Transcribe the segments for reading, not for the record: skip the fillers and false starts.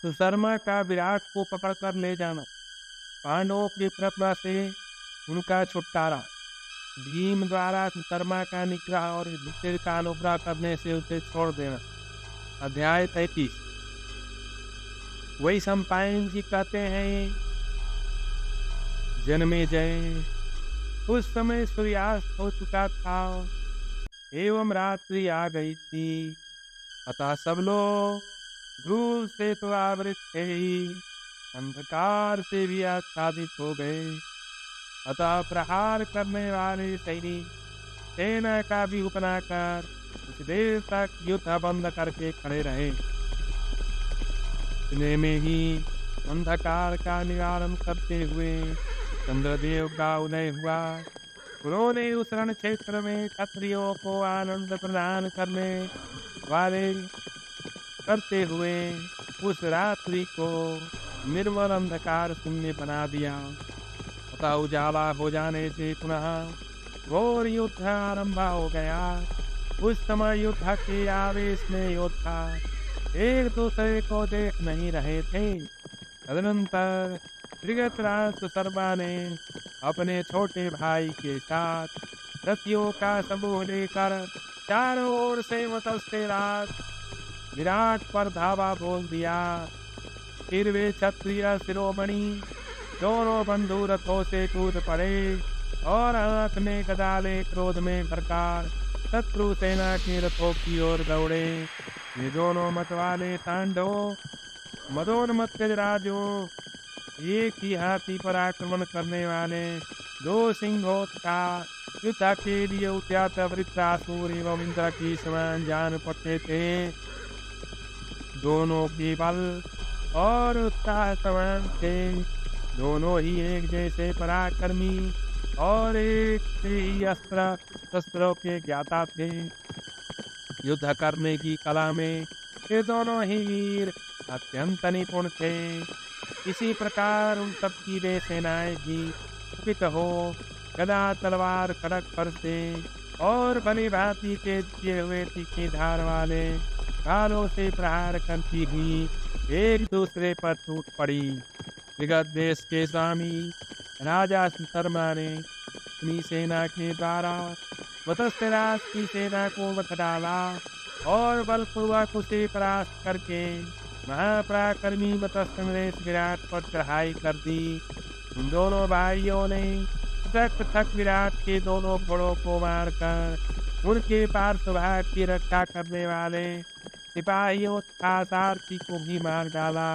सुशर्मा का विराट को पकड़कर ले जाना, पांडवों की प्रतिज्ञा से उनका छुटकारा, भीम द्वारा सुशर्मा का निग्रह और युधिष्ठिर का अनुग्रह करने से उसे छोड़ देना। अध्याय 33। वही सम्पायन जी कहते हैं, जन्मेजय, उस समय सूर्यास्त हो चुका था एवं रात्रि आ गई थी, अतः सब लोग धूल से तो आवृत थे ही, अंधकार से भी आच्छादित हो गए। अतः प्रहार करने वाले सैनिक सेना का भी बनाकर कुछ देर तक युद्ध बंद करके खड़े रहे। इतने में ही अंधकार का निवारण करते हुए चंद्रदेव का उदय हुआ। उन्होंने उस रण क्षेत्र में क्षत्रियों को आनंद प्रदान वाले करते हुए उस रात्रि को निर्मल अंधकार शून्य बना दिया। अतः उजाला हो जाने से पुनः घोर युद्ध आरंभ हो गया। उस समय युद्ध के आवेश में योद्धा एक दूसरे को देख नहीं रहे थे। तदनंतर धृतराष्ट्र सुशर्मा ने अपने छोटे भाई के साथ रथियों का समूह लेकर चारों ओर से मत्स्य राज विराट पर धावा बोल दिया। फिर वे क्षत्रिय शिरोमणि दोनों बंधु रथों से कूद पड़े और हाथ में गदा ले क्रोध में भड़का शत्रु सेना के रथों की ओर दौड़े। ये दोनों मतवाले तांडव मदोन्मत्त गजराजों, एक ही हाथी पर आक्रमण करने वाले दो सिंहों का युद्ध के लिए उद्यत वृत्रासुर एवं इंद्र की समान जान पड़ते थे। दोनों के बल और उत्साह समान थे। दोनों ही एक जैसे पराक्रमी और एक से ही अस्त्र शस्त्रों के ज्ञाता थे। युद्ध करने की कला में ये दोनों ही वीर अत्यंत निपुण थे। इसी प्रकार उन सबकी वे सेनाएं भी कुपित हो गदा तलवार खड़ग फरसे और भली भांति तेज किए हुए तीखी धार वाले भालों से प्रहार करती हुई एक दूसरे पर टूट पड़ी। विगत देश के स्वामी राजा सुशर्मा ने अपनी सेना के द्वारा मत्स्यराज की सेना को मत डाला और बलपूर्वक उसे परास्त करके महापराक्रमी मत्स्य नरेश विराट पर चढ़ाई कर दी। उन दोनों भाइयों ने पृथक पृथक विराट के दोनों घोड़ों को मारकर उनके पार्श्वभाग की रक्षा करने वाले सिपाहियों तथा सारथी को भी मार डाला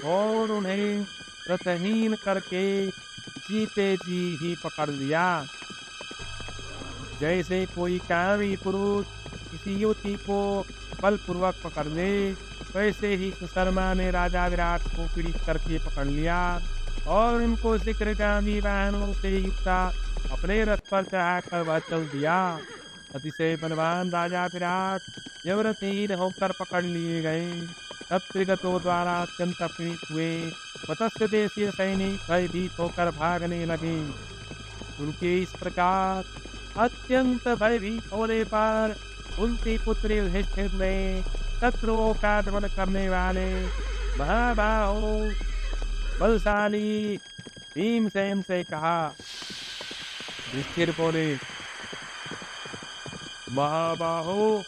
और उन्हें रथहीन करके जीते जी ही पकड़ लिया। जैसे कोई कामी पुरुष किसी युवती को बलपूर्वक पकड़ ले, वैसे ही सुशर्मा ने राजा विराट को पीड़ित करके पकड़ लिया और उनको शीघ्रगामी वाहनों से युक्त अपने रथ पर चढ़ाकर वह चल दिया। अतिशय बलवान राजा विराट जब रथहीन होकर पकड़ लिए गए, तब त्रिगतों द्वारा अत्यंत पीड़ित हुए मत्स्य देशीय सैनिक भयभीत होकर भागने लगे। उनके इस प्रकार अत्यंत भयभीत होने पर उनकी पुत्री युधिष्ठिर ने शत्रुओं का दमन करने वाले महाबाहो बलशाली भीमसेन से कहा। युधिष्ठिर बोले, महाबाहो,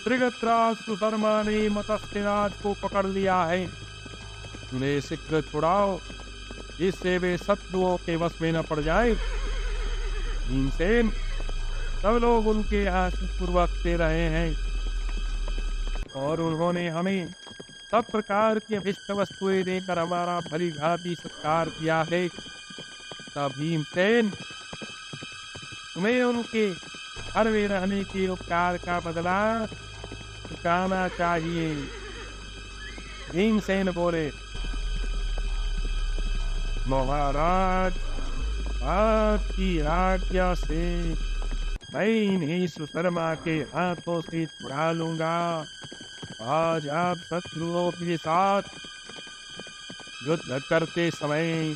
त्रिगतराज सुशर्मा ने मत्स्यराज को पकड़ लिया है, उन्हें शीघ्र छुड़ाओ, जिससे वे शत्रुओं के वश में न पड़ जाए। भीमसेन, सब लोग उनके आशीर्वाद से रहे हैं और उन्होंने हमें सब प्रकार की अभिष्ट वस्तुएं देकर हमारा भली भांति सत्कार किया है। तब भीमसेन, तुम्हें उनके घर में रहने के उपकार का बदला चुकाना चाहिए। भीमसेन बोले, महाराज, आपकी आज्ञा से मैं इन्हें सुशर्मा के हाथों से छुड़ा लूंगा। आज आप शत्रुओं के साथ युद्ध करते समय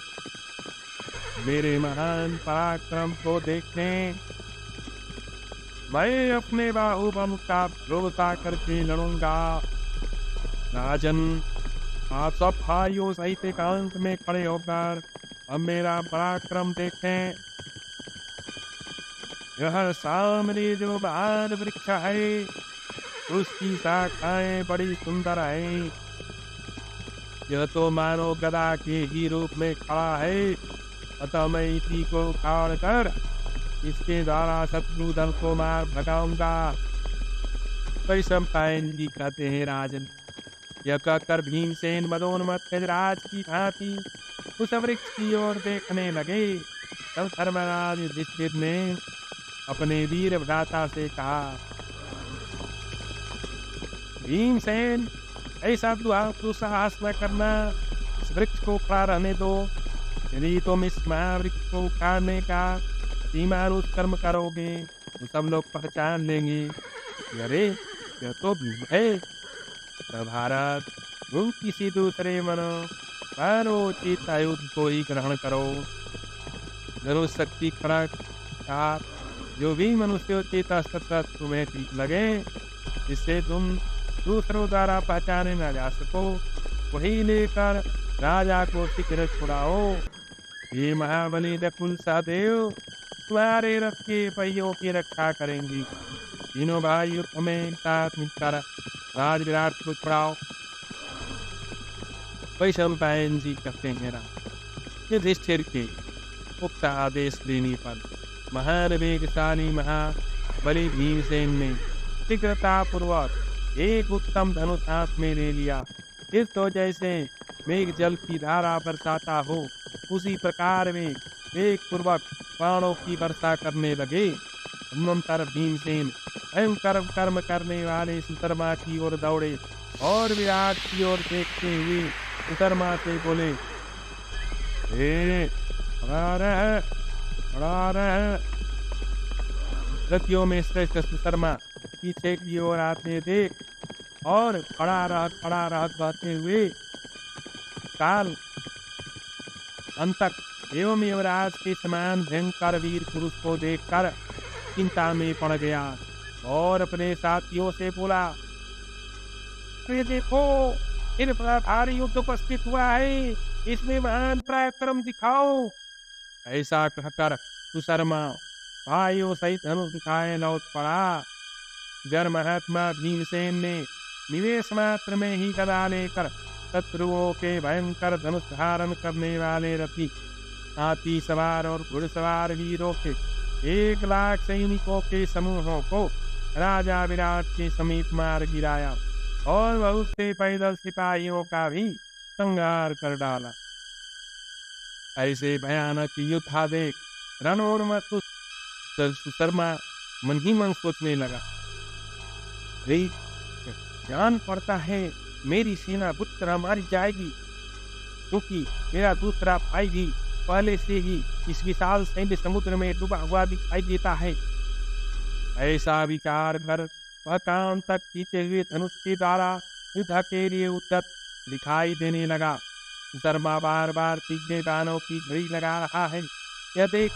मेरे महान पराक्रम को देखने मैं अपने बाहुबल का भरोसा करके लड़ूंगा। राजन, आप सब भाइयों सहित एकांत में खड़े होकर अब मेरा पराक्रम देखें। यह सामने जो महान वृक्ष है, उसकी शाखाएं बड़ी सुंदर हैं। यह तो मानो गदा के ही रूप में खड़ा है। अतः मैं इसी को उखाड़ कर इसके द्वारा शत्रु दल को मार भगाऊंगा। वैशंपायन जी कहते हैं, राजन, यह कहकर भीमसेन मदोन्मत्त गजराज की भांति उस वृक्ष की ओर देखने लगे। तब धर्मराज युधिष्ठिर ने अपने वीर भ्राता से कहा, भीमसेन, ऐसा दुस्साहस न करना। इस वृक्ष को खड़ा रहने दो। यदि तुम इस महावृक्ष को उखाड़ने का अतिमानुष कर्म करोगे तो सब लोग पहचान लेंगे, अरे यह तो भीम है। तब भारत, तुम किसी दूसरे मानोचित आयुध को ही ग्रहण करो। धनुष शक्ति खड़ग चाप जो भी मनुष्योचित अस्त्र तुम्हें ठीक लगे, जिससे तुम दूसरों द्वारा पहचाने न जा सको, वही लेकर राजा को शीघ्र छुड़ाओ। ये महाबली नकुल सहदेव तुम्हारे रथ के पहियों की रक्षा करेंगी। तीनों भाई युद्ध में साथ मिलकर राज विराट को छुड़ाओ। वैशंपायन जी कहते हैं, युधिष्ठिर के उक्त आदेश देने पर महान वेगशाली महाबली भीमसेन ने शीघ्रता पूर्वक एक उत्तम धनुष हाथ में ले लिया। फिर तो जैसे मेघ जल की धारा बरसाता हो, उसी प्रकार में वेग पूर्वक बाणों की वर्षा करने लगे। तदनंतर भीमसेन भयंकर कर्म करने वाले सुतरमा की ओर दौड़े और विराट की ओर देखते हुए सुतरमा से बोले, खड़ा रह। रथियों में श्रेष्ठ सुतरमा पीछे की ओर आते देख और खड़ा रह कहते हुए काल अंतक एवं युवराज के समान भयंकर वीर पुरुष को देखकर चिंता में पड़ गया और अपने साथियों से बोला, अरे देखो, इन पर भारी युद्ध उपस्थित हुआ है, इसमें महान पराक्रम दिखाओ। ऐसा कहकर सुशर्मा भाइयों सहित धनुष दिखाए लौट पड़ा। जर महात्मा भीमसेन ने निवेश मात्र में ही गदा लेकर शत्रुओं के भयंकर धनुष धारण करने वाले रथी, हाथी सवार और घुड़सवार वीरों के 1 लाख सैनिकों के समूहों को राजा विराट के समीप मार गिराया और बहुत से पैदल सिपाहियों का भी संहार कर डाला। ऐसे भयानक युद्ध देख रणोन्मत्त सुशर्मा मन ही मन सोचने लगा, जान पड़ता है मेरी सेना बुरी तरह मारी जाएगी, क्योंकि मेरा दूसरा भाई भी पहले से ही इस विशाल सैन्य समुद्र में डूबा हुआ दिखाई देता है। ऐसा विचार कर वह कान तक खींचे हुए धनुष के द्वारा युद्ध के लिए उद्यत दिखाई देने लगा। शर्मा बार बार तीखे बाणों की झड़ी लगा रहा है। यह देख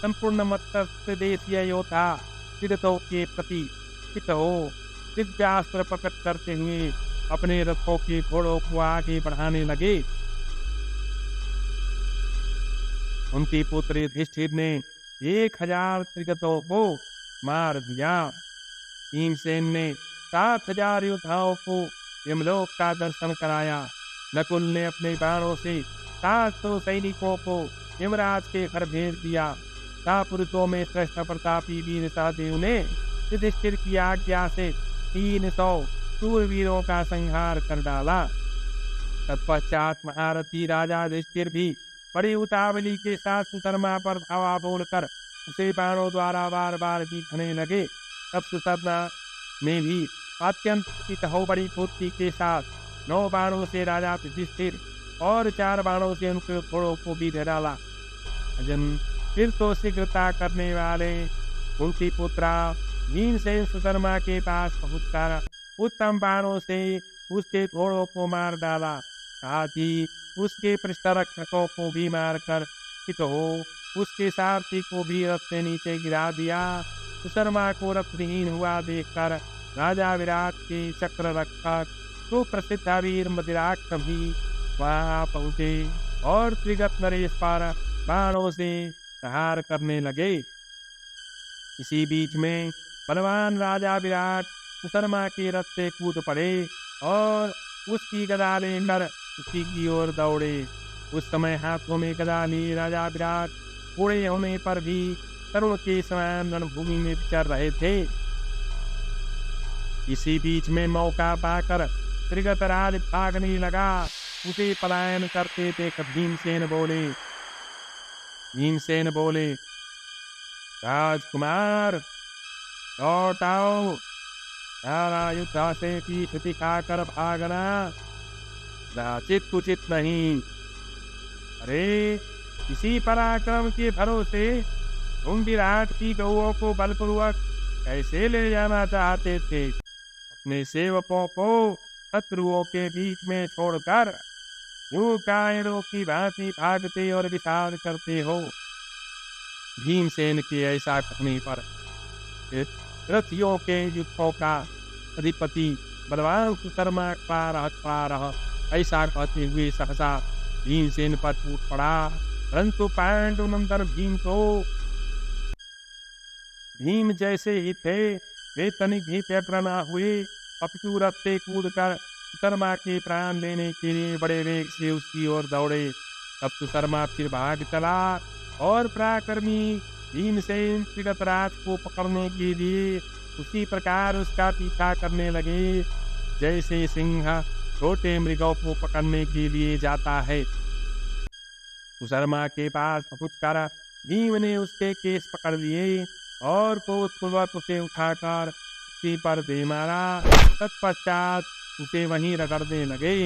संपूर्ण मत्स्य देशीय योद्धा पीड़ितों के प्रति चित हो दिव्यास्त्र प्रकट करते हुए अपने रथों के घोड़ों को आगे बढ़ाने लगे। उनके पुत्र युधिष्ठिर ने 1000 त्रिगतों को मार दिया। भीमसेन ने 7000 योद्धाओं को यमलोक का दर्शन कराया। नकुल ने अपने बाणों से 700 सैनिकों को यमराज के घर भेज दिया। पुरुषों में श्रेष्ठ प्रतापी वीर सहदेव ने युधिष्ठिर की आज्ञा से 300 शूरवीरों का संहार कर डाला। तत्पश्चात महारथी राजा युधिष्ठिर भी बड़ी उतावली के साथ सुशर्मा पर धावा बोलकर उसे बाणों द्वारा बार बार बीधने लगे। तब सुशर्मा में भी अत्यंत चित हो बड़ी फुर्ती के साथ 9 बाणों से राजा युधिष्ठिर और 4 बाणों से उनके घोड़ों को बीध डाला। अजन फिर तो शीघ्रता करने वाले उनकी पुत्रा भीमसेन सुशर्मा के पास पहुंचकर उत्तम बाणों से उसके घोड़ों को मार डाला। साथ ही उसके पृष्ठरक्षकों को भी मारकर चित हो उसके सारथी को भी रथ से नीचे गिरा दिया। सुशर्मा को रथहीन हुआ देखकर राजा विराट के चक्र रक्षक तो प्रसिद्ध वीर मदिराक्ष भी वहां पहुंचे और त्रिगत नरेश पर बाणों से प्रहार करने लगे। इसी बीच में बलवान राजा विराट सुशर्मा के रथ से कूद पड़े और उसकी गदा लेकर उसी की ओर दौड़े। उस समय हाथों में गदा लिए राजा विराट बूढ़े होने पर भी तरुण के समान रणभूमि में विचर रहे थे। इसी बीच में मौका पाकर त्रिगतराज भागने लगा। उसे पलायन करते देख भीमसेन बोले, राजकुमार लौट आओ, सारा युद्ध से पीठ दिखाकर भागना कदाचित उचित नहीं। अरे इसी पराक्रम के भरोसे तुम विराट की गौओं को बलपूर्वक कैसे ले जाना चाहते थे? अपने सेवकों को शत्रुओं के बीच में छोड़कर यूं कायरों की भांति भागते और विचार करते हो। भीमसेन के ऐसा कहने पर रथियों के युद्धों का अधिपति बलवान सुशर्मा पारह ऐसा कहते हुए सहसा भीमसेन पर टूट पड़ा। परंतु पांडुनंदन भीम जैसे ही थे वे तनिक भी व्यग्र न हुए, अपितु रथ से कूदकर सुशर्मा के प्राण लेने के लिए बड़े वेग से उसकी ओर दौड़े। तब सुशर्मा फिर भाग चला और पराक्रमी भीमसेन त्रिगतराज को पकड़ने के लिए उसी प्रकार उसका पीछा करने लगे जैसे सिंह छोटे मृगों को पकड़ने के लिए जाता है। सुशर्मा के पास पहुंचकर भीम ने उसके केस पकड़ लिए और क्रोधपूर्वक उसे उठाकर उसी पर दे मारा। तत्पश्चात उसे वहीं रगड़ने लगे।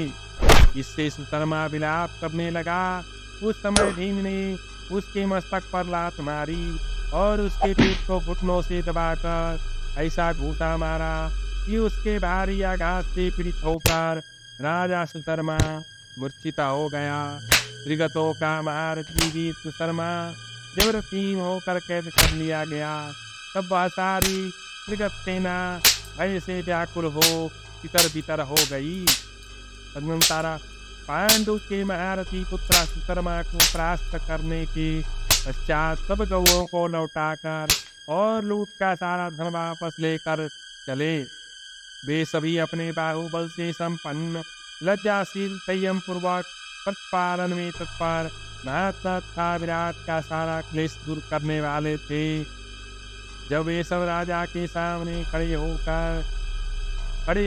इससे सुशर्मा विलाप करने लगा। उस समय भीम ने उसके मस्तक पर लात मारी और उसके पीठ को घुटनों से दबाकर ऐसा घूसा मारा कि उसके भारी आघात से पीड़ित होकर राजा सुशर्मा मूर्छिता हो गया। त्रिगतों का महारथी वीर सुशर्मा जब रथीन होकर कैद कर लिया गया, तब वह सारी त्रिगत सेना भय से व्याकुल हो तितर बितर हो गई। तदनंतर पांडु के महारथी पुत्र सुशर्मा को परास्त करने के पश्चात सब गौओं को लौटाकर और लूट का सारा धन वापस लेकर चले। वे सभी अपने बाहुबल से संपन्न लज्जाशील संयम पूर्वक प्रतिपालन में तत्पर महात्मा तथा विराट का सारा क्लेश दूर करने वाले थे। जब वे सब राजा के सामने खड़े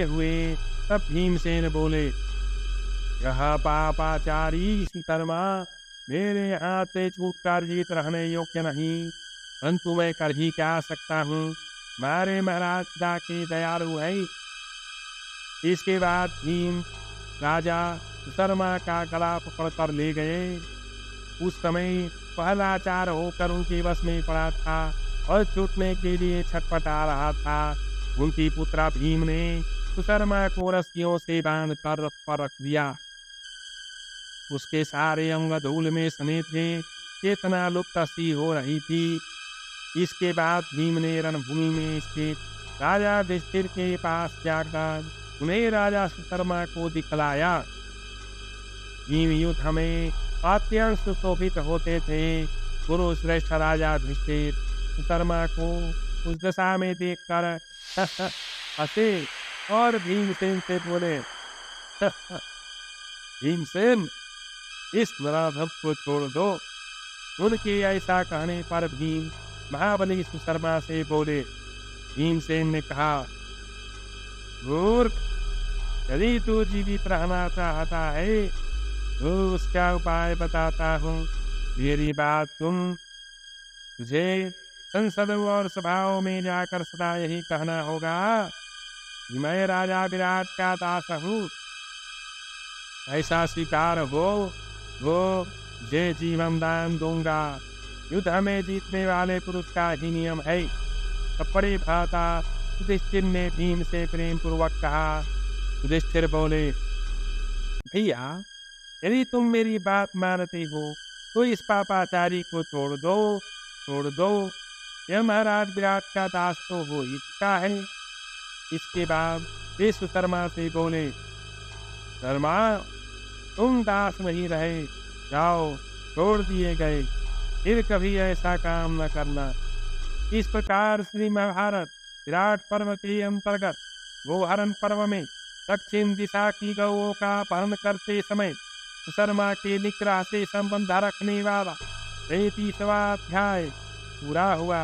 हुए तब भीमसेन बोले, यह पापाचारी सुशर्मा मेरे हाथ से छूटकर जीवित रहने योग्य नहीं, परंतु मैं कर ही क्या सकता हूँ, मारे महाराज सदा के दयालु है। इसके बाद भीम राजा सुशर्मा का गला पकड़कर ले गए। उस समय पहलाचार होकर उनके वश में पड़ा था और छूटने के लिए छटपटा रहा था। उनकी पुत्रा भीम ने सुशर्मा को रस्सियों से बांध कर रथ पर रख दिया। उसके सारे अंग धूल में सने थे, चेतना लुप्त सी हो रही थी। इसके बाद भीम ने रणभूमि में स्थित राजा युधिष्ठिर के पास जाकर उन्हें राजा सुशर्मा को दिखलाया। भीम युद्ध में अत्यंत सुशोभित होते थे। गुरु श्रेष्ठ राजा युधिष्ठिर सुशर्मा को उस दशा में देखकर हंसे और भीमसेन से बोले, भीमसेन इस नराधम को छोड़ दो। उनके ऐसा कहने पर भीम महाबली सुशर्मा से बोले। भीमसेन ने कहा, मूर्ख, यदि तू जीवित रहना चाहता है तो उसका उपाय बताता हूँ। मेरी बात सुन। तुझे संसदों और सभाओं में जाकर सदा यही कहना होगा कि मैं राजा विराट का दास हूँ। ऐसा स्वीकार हो वो जे जीवन दान दूंगा। युद्ध में जीतने वाले पुरुष का ही नियम है। कपड़े भाता युधिष्ठिर ने भीम से प्रेम पूर्वक कहा। युधिष्ठिर बोले, भैया यदि तुम मेरी बात मानते हो तो इस पापाचारी को छोड़ दो। यह महाराज विराट का दास तो हो ही चुका है। इसके बाद वे सुशर्मा से बोले, शर्मा, तुम दास नहीं रहे, जाओ, छोड़ दिए गए, फिर कभी ऐसा काम न करना। इस प्रकार श्री महाभारत विराट पर्व के अंतर्गत गोहरण पर्व में दक्षिण दिशा की गौओं का अपहरण करते समय सुशर्मा के निग्रह से संबंध रखने वाला 33वां अध्याय पूरा हुआ।